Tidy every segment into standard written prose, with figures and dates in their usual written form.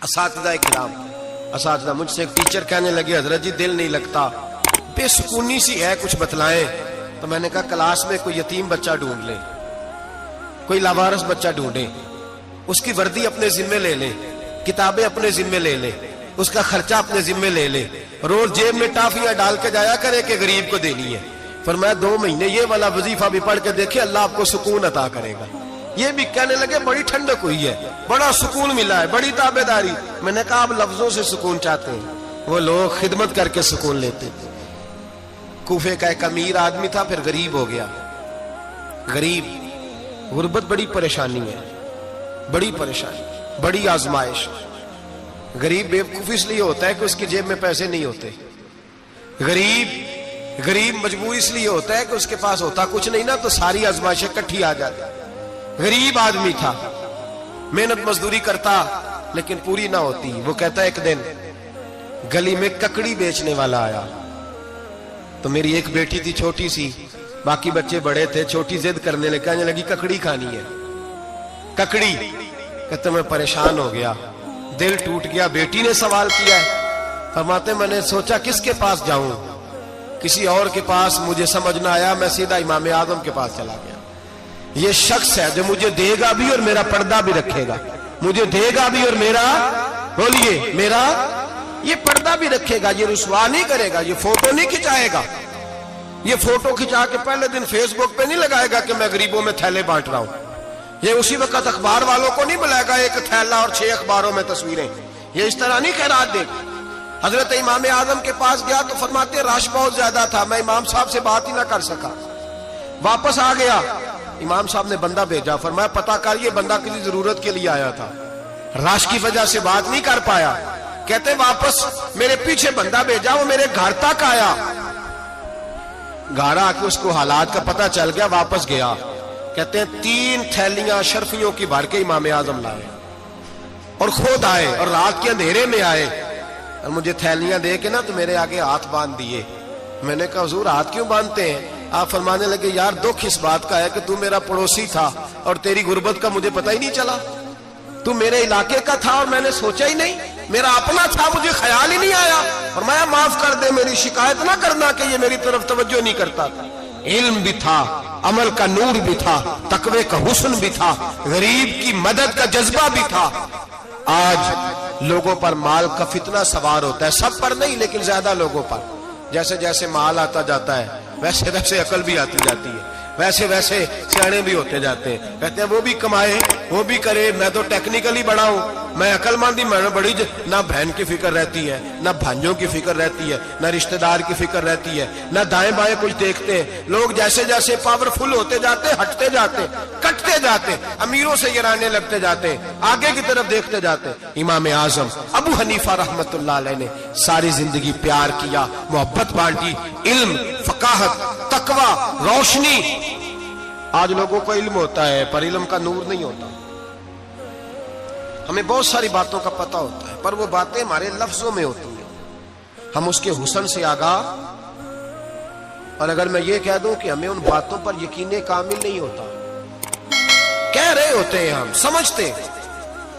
असातिज़ा इकराम, असातिज़ा मुझसे एक टीचर कहने लगे हजरत जी दिल नहीं लगता, बेसुकूनी सी है, कुछ बतलाएं। तो मैंने कहा क्लास में कोई यतीम बच्चा ढूंढ ले, कोई लावारिस बच्चा ढूंढे, उसकी वर्दी अपने जिम्मे ले ले, किताबें अपने जिम्मे ले ले, उसका खर्चा अपने जिम्मे ले ले, रोज जेब में टाफियां डाल के जाया करे कि गरीब को देनी है। फरमाया 2 महीने ये वाला वजीफा भी पढ़ के देखे, अल्लाह आपको सुकून अता करेगा। ये भी कहने लगे बड़ी ठंडक हुई है, बड़ा सुकून मिला है, बड़ी ताबेदारी। मैंने कहा आप लफ्जों से सुकून चाहते हैं, वो लोग खिदमत करके सुकून लेते। कूफे का एक अमीर आदमी था, फिर गरीब हो गया। गरीब, गुर्बत बड़ी परेशानी है, बड़ी परेशानी, बड़ी आजमाइश। गरीब बेवकूफ इसलिए होता है कि उसकी जेब में पैसे नहीं होते। गरीब मजबूर इसलिए होता है कि उसके पास होता कुछ नहीं ना, तो सारी आजमाइशें इकट्ठी आ जाती। गरीब आदमी था, मेहनत मजदूरी करता लेकिन पूरी ना होती। वो कहता एक दिन गली में ककड़ी बेचने वाला आया, तो मेरी एक बेटी थी छोटी सी, बाकी बच्चे बड़े थे। छोटी जिद करने लगी, कहने लगी ककड़ी खानी है, ककड़ी। कहते मैं परेशान हो गया, दिल टूट गया। बेटी ने सवाल किया है, फरमाते मैंने सोचा किसके पास जाऊं, किसी और के पास। मुझे समझ ना आया, मैं सीधा इमाम आजम के पास चला गया। ये शख्स है जो मुझे देगा भी और मेरा पर्दा भी रखेगा, मुझे देगा भी और मेरा, बोलिए, मेरा ये पर्दा भी रखेगा, ये रुसवा नहीं करेगा, ये फोटो नहीं खिंचाएगा। ये फोटो खिंचा के पहले दिन फेसबुक पे नहीं लगाएगा कि मैं गरीबों में थैले बांट रहा हूं। ये उसी वक्त अखबार वालों को नहीं बुलाएगा, एक थैला और 6 अखबारों में तस्वीरें। ये इस तरह नहीं खैरात देगा। हजरत इमाम आजम के पास गया तो फरमाते रश बहुत ज्यादा था, मैं इमाम साहब से बात ही ना कर सका। वापस आ गया, इमाम साहब ने बंदा भेजा, फरमाया पता कर ये बंदा किसी जरूरत के लिए आया था, रश की वजह से बात नहीं कर पाया। कहते वापस मेरे पीछे बंदा भेजा, वो मेरे घर तक आया। घर आके उसको हालात का पता चल गया, वापस गया। कहते हैं 3 थैलियां शर्फियों की भर के इमाम आजम लाए और खुद आए और रात के अंधेरे में आए और मुझे थैलियां दे के ना तो मेरे आगे हाथ बांध दिए। मैंने कहा हुजूर हाथ क्यों बांधते हैं? आप फरमाने लगे यार दुख इस बात का है कि तू मेरा पड़ोसी था और तेरी गुर्बत का मुझे पता ही नहीं चला। तू मेरे इलाके का था और मैंने सोचा ही नहीं, मेरा अपना था, मुझे ख्याल ही नहीं आया। और मैं माफ कर दे, मेरी शिकायत ना करना कि ये मेरी तरफ तवज्जो नहीं करता था। इल्म भी था, अमल का नूर भी था, तकवे का हुस्न भी था, गरीब की मदद का जज्बा भी था। आज लोगों पर माल का फितना सवार होता है, सब पर नहीं लेकिन ज्यादा लोगों पर। जैसे जैसे माल आता जाता है वैसे वैसे अकल भी आती जाती है, वैसे वैसे सियाने भी होते जाते हैं। कहते हैं वो भी कमाए, वो भी करे, मैं तो टेक्निकली बड़ा हूं, मैं अकलमंदी, मैं बड़ी। ना बहन की फिक्र रहती है, ना भाइयों की फिक्र रहती है, ना रिश्तेदार की फिक्र रहती है, ना दाएं बाएं कुछ देखते हैं। लोग जैसे जैसे पावरफुल होते जाते, हटते जाते, कटते जाते, अमीरों से गिराने लगते जाते, आगे की तरफ देखते जाते। इमाम आजम अबू हनीफा रहमतुल्लाह अलैह ने सारी जिंदगी प्यार किया, मोहब्बत बांटी, इल्म, फकाहत, तकवा, रोशनी। आज लोगों को इल्म होता है पर इल्म का नूर नहीं होता। हमें बहुत सारी बातों का पता होता है पर वो बातें हमारे लफ्जों में होती हैं, हम उसके हुस्न से आगाह। और अगर मैं ये कह दूं कि हमें उन बातों पर यकीन कामिल नहीं होता, कह रहे होते हैं, हम समझते हैं,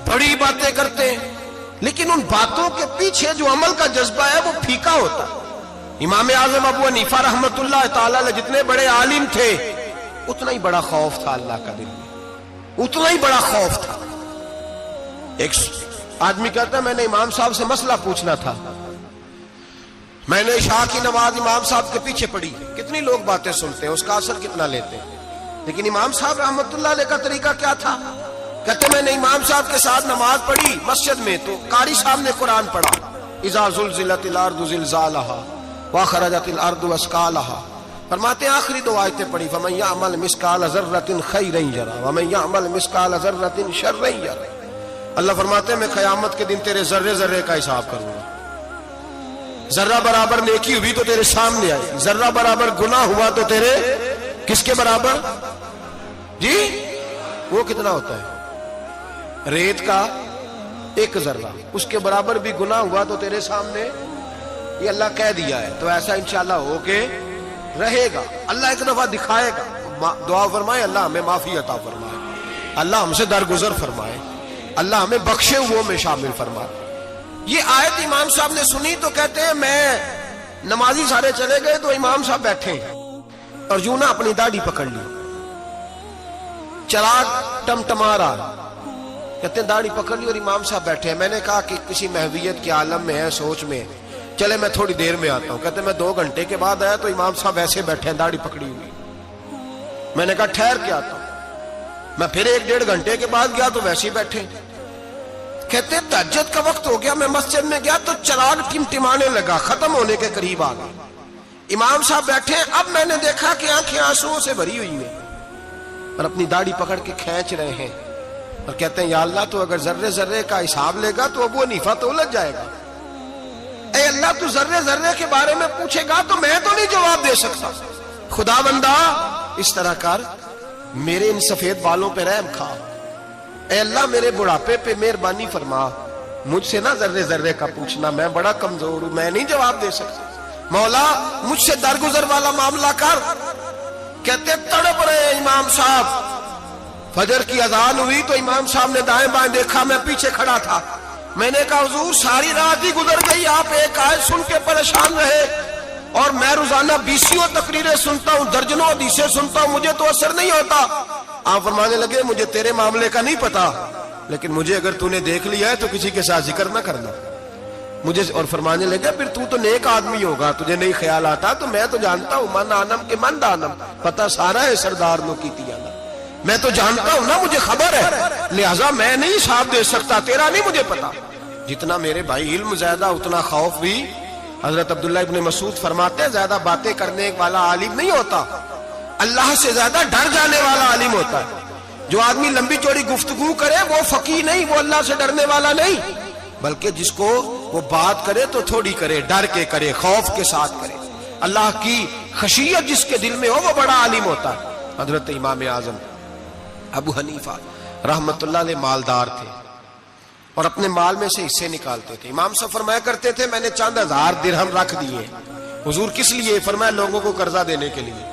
बड़ी बातें करते हैं, लेकिन उन बातों के पीछे जो अमल का जज्बा है वो फीका होता है। इमाम आजम अबू हनीफा रहमतुल्लाह ताला अलैह जितने बड़े आलिम थे उतना ही बड़ा खौफ था अल्लाह का दिल में, उतना ही बड़ा खौफ था। एक आदमी कहता है मैंने इमाम साहब से मसला पूछना था, मैंने इशा की नमाज इमाम साहब के पीछे पढ़ी। कितनी लोग बातें सुनते हैं, उसका असर कितना लेते हैं, लेकिन इमाम साहब रहमतुल्लाह अलैह का तरीका क्या था? कहते मैंने इमाम साहब के साथ नमाज पढ़ी मस्जिद में, तो कारी साहब ने कुरान पढ़ा, इज़ा ज़ुल्ज़िलतिल अर्दु ज़िलज़ालहा व खरजतिल अर्दु अस्कालहा। फरमाते आखिरी 2 आयतें पढ़ी, फमन यअमल मिस्काल ज़र्रतिन खैरन यरा व मन यअमल मिस्काल ज़र्रतिन शर्रन यरा। अल्लाह फरमाते मैं क़यामत के दिन तेरे जर्रे जर्रे का हिसाब करूंगा। जर्रा बराबर नेकी हुई तो तेरे सामने आई, जर्रा बराबर गुनाह हुआ तो तेरे किसके बराबर जी? वो कितना होता है? रेत का 1 जर्रा, उसके बराबर भी गुनाह हुआ तो तेरे सामने। ये अल्लाह कह दिया है, तो ऐसा इंशाअल्लाह होके रहेगा। अल्लाह एक दफा दिखाएगा। दुआ फरमाए अल्लाह हमें माफी अता फरमाए, अल्लाह हमसे दरगुजर फरमाए। अल्लाह हमें बख्शे हुओं में शामिल फरमा। ये आयत इमाम साहब ने सुनी तो कहते हैं मैं नमाजी सारे चले गए तो इमाम साहब बैठे और यूं ना अपनी दाढ़ी पकड़ ली, चिराग टमटमा रहा, कहते हैं दाढ़ी पकड़ ली और इमाम साहब बैठे हैं। मैंने कहा कि किसी महवियत के आलम में है, सोच में, चले मैं थोड़ी देर में आता हूं। कहते मैं 2 घंटे के बाद आया तो इमाम साहब ऐसे बैठे हैं दाढ़ी पकड़ी हुई। मैंने कहा ठहर के आता हूं। मैं फिर 1-1.5 घंटे के बाद गया तो वैसे ही बैठे। कहते तहज्जुद का वक्त हो गया, मैं मस्जिद में गया तो चिराग टिमटिमाने लगा, खत्म होने के करीब आ गया। इमाम साहब बैठे, अब मैंने देखा कि आंखें आंसुओं से भरी हुई हैं और अपनी दाढ़ी पकड़ के खींच रहे हैं और कहते हैं या अल्लाह तो अगर जर्रे जर्रे का हिसाब लेगा तो अबू हनीफा तो उलझ जाएगा। ऐ अल्लाह तू जर्रे जर्रे के बारे में पूछेगा तो मैं तो नहीं जवाब दे सकता। खुदा बंदा इस तरह कर, मेरे इन सफेद बालों पे रहम खा। ऐ अल्लाह मेरे बुढ़ापे पे मेहरबानी फरमा, मुझसे ना जर्रे जर्रे का पूछना, मैं बड़ा कमजोर हूं, मैं नहीं जवाब दे सकता। मौला मुझसे दरगुजर वाला मामला कर। कहते तड़प रहे इमाम साहब। फजर की अजान हुई तो इमाम साहब ने दाएं बाएं देखा, मैं पीछे खड़ा था। मैंने कहा हुजूर सारी रात ही गुजर गई, आप एक आयत सुन के परेशान रहे और मैं रोजाना 20 तकरीरें सुनता हूं, दर्जनों हदीसें सुनता हूं, मुझे तो असर नहीं होता। आप फरमाने लगे मुझे तेरे मामले का नहीं पता, लेकिन मुझे अगर तूने देख लिया है तो किसी के साथ जिक्र ना करना मुझे। और फरमाने लगे फिर तू तो नेक आदमी होगा, तुझे नहीं ख्याल आता। तो मैं तो जानता हूं मन आनम के मन दानम, पता सारा है सरदार नो की तियाला, मैं तो जानता हूं ना, मुझे खबर है, लिहाजा मैं नहीं हिसाब दे सकता, तेरा नहीं मुझे पता। जितना मेरे भाई इल्म ज्यादा उतना खौफ भी। हजरत अब्दुल्लाह इब्ने मसूद फरमाते हैं ज्यादा बातें करने वाला आलिम नहीं होता, अल्लाह से ज्यादा डर जाने वाला आलिम होता है। जो आदमी लंबी चौड़ी गुफ्तगू करे वो फकीह नहीं, वो अल्लाह से डरने वाला नहीं, बल्कि जिसको वो बात करे तो थोड़ी करे, डर के करे, खौफ के साथ करे, अल्लाह की खशियत जिसके दिल में हो वो बड़ा आलिम होता है। हजरत इमाम आजम अबू हनीफा रहमतुल्लाह अलैह मालदार थे और अपने माल में से हिस्से निकालते थे। इमाम साहब फरमाया करते थे मैंने चंद 1000 दिरहम रख दिए। हुजूर किस लिए? फरमाया लोगों को कर्जा देने के लिए।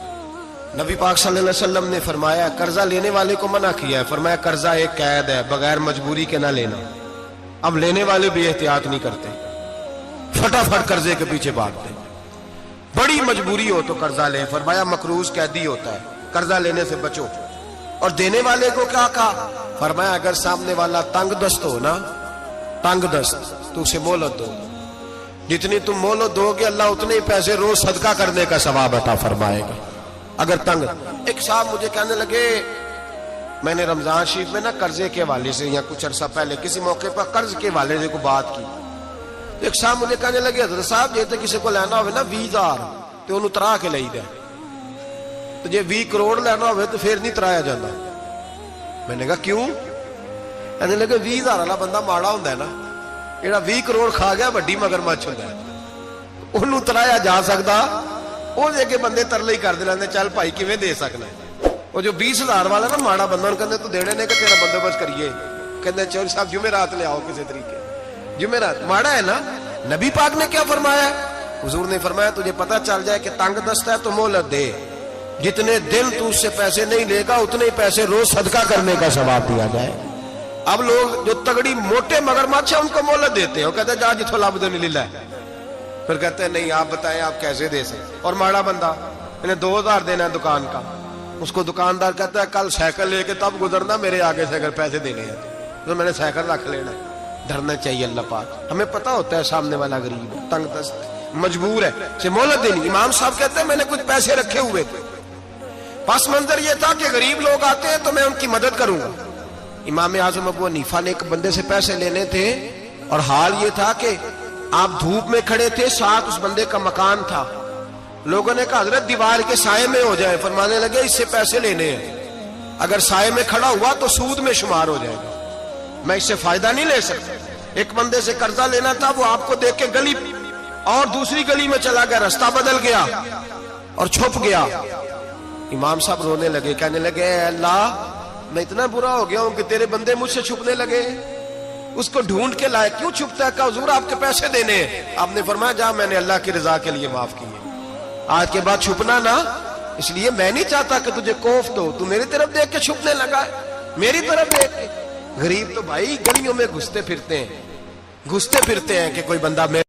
नबी पाक सल्लल्लाहु अलैहि वसल्लम ने फरमाया कर्जा लेने वाले को मना किया है, फरमाया कर्जा एक कैद है, बगैर मजबूरी के ना लेना। अब लेने वाले भी एहतियात नहीं करते, फटाफट कर्जे के पीछे भागते। बड़ी मजबूरी हो तो कर्जा ले, फरमाया मकरूज कैदी होता है, कर्जा लेने से बचो। और देने वाले को क्या कहा? फरमाया अगर सामने वाला तंग दस्त हो ना, तंग दस्त, तो उसे मोहलत दो, जितनी तुम मोहलत दोगे अल्लाह उतने ही पैसे रोज सदका करने का सवाब अता फरमाएगा। अगर तंग। एक साहब मुझे कहने लगे, मैंने रमजान शरीफ में ना कर्जे के हवाले से या कुछ अरसा पहले किसी मौके पर कर्ज के हवाले से को बात की, तो एक साहब मुझे कहने लगे हज़रत साहब जे किसी को लेना हो ना 20,000 तो उन्होंने तरा के ली दे, तो जे 20 करोड़ लेना हो तो फिर नहीं तराया जाता। मैंने कहा क्यों? कहने लगे 20,000 वाला बंदा माड़ा होंदा है ना, जेड़ा 20 करोड़ खा गया वड्डी मगरमच्छ होंदा है, उन्होंने तराया जा सकता। वो अगे बंदे तरले ही करते रहते चल भाई किवें दे सकना। वो जो 20,000 वाला ना माड़ा बंदा कहते तू देने ने कि तेरा बंदोबस्त करिए, कहते चौधरी साहब जुमेरात ले आओ किसी तरीके। जुमेरात माड़ा है ना। नबी पाक ने क्या फरमाया? हुजूर ने फरमाया तुझे पता चल जाए कि तंग दस्त है तो मोहलत दे, जितने दिन तू उससे पैसे नहीं लेगा उतने ही पैसे रोज सदका करने का सवाब दिया जाए। अब लोग जो तगड़ी मोटे मगरमच्छ है उनको मोहलत देते हैं, कहते जा जिथों लब दे नहीं ला, फिर कहते हैं नहीं आप बताएं आप कैसे दे सकते। और माड़ा बंदा इन्हें 2,000 देना है दुकान का, उसको दुकानदार कहता है कल साइकिल लेके तब गुजरना मेरे आगे से अगर पैसे देने हैं तो मैंने साइकिल रख लेना। डरना चाहिए अल्लाह पाक। हमें पता होता है सामने वाला गरीब है, तंग दस्त मजबूर है, से मोहलत देनी। इमाम साहब कहते हैं मैंने कुछ पैसे रखे हुए थे, पस मंजर ये था कि गरीब लोग आते हैं तो मैं उनकी मदद करूंगा। इमाम आजम अबू हनीफा ने एक बंदे से पैसे लेने थे और हाल ये था कि आप धूप में खड़े थे, साथ उस बंदे का मकान था। लोगों ने कहा हजरत दीवार के साये में हो जाए, फरमाने लगे इससे पैसे लेने हैं, अगर साये में खड़ा हुआ तो सूद में शुमार हो जाएगा, मैं इससे फायदा नहीं ले सकता। एक बंदे से कर्जा लेना था, वो आपको देख के गली और दूसरी गली में चला गया, रास्ता बदल गया और छुप गया। इमाम साहब रोने लगे, कहने लगे अल्लाह मैं इतना बुरा हो गया हूं कि तेरे बंदे मुझसे छुपने लगे, उसको ढूंढ के लाए, क्यों छुपता है? कहा हुजूर आपके पैसे देने हैं। आपने फरमाया जा मैंने अल्लाह की रजा के लिए माफ किए, आज के बाद छुपना ना, इसलिए मैं नहीं चाहता कि तुझे कोफ दो, तू मेरी तरफ देख के छुपने लगा है, मेरी तरफ देख के। गरीब तो भाई गलियों में घुसते फिरते हैं कि कोई बंदा